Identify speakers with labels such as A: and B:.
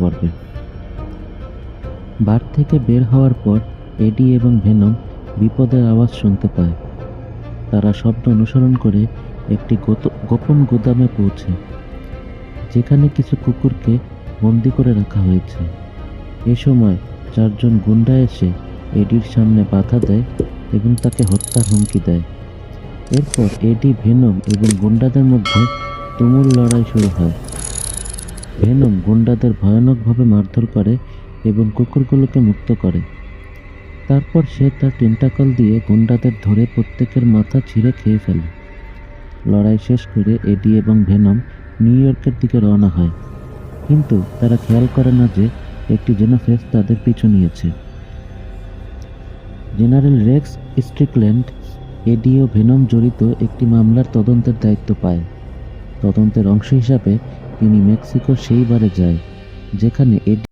A: পর্বে। বার থেকে বের হওয়ার পর এডি এবং ভেনম বিপদের আওয়াজ শুনতে পায়। তারা শব্দ অনুসরণ করে একটি গোপন গুদামে পৌঁছে, যেখানে কিছু কুকুরকে বন্দি করে রাখা হয়েছে। এ সময় 4 জন গুন্ডা এসে এডির সামনে বাধা দেয় এবং তাকে হত্যার হুমকি দেয়। এরপর এডি, ভেনম এবং গুন্ডাদের মধ্যে তুমুল লড়াই শুরু হয়। ভেনম গুন্ডাদের ভয়ানকভাবে মারধর করে এবং কুকুরগুলোকে মুক্ত করে। তারপর সে তার টেন্টাকল দিয়ে গুন্ডাদের ধরে প্রত্যেকের মাথা ছিঁড়ে খেয়ে ফেলে। লড়াই শেষ করে এডি এবং ভেনম নিউ ইয়র্কের দিকে রওনা হয়, কিন্তু তারা খেয়াল করে না যে একটি জেনোফেস তাদের পিছু নিয়েছে। জেনারেল রেক্স স্ট্রিকল্যান্ড এডি ও ভেনম জড়িত একটি মামলার তদন্তের দায়িত্ব পায়। তদন্তের অংশ হিসাবে তিনি মেক্সিকোর সেই বারে যায় যেখানে এডি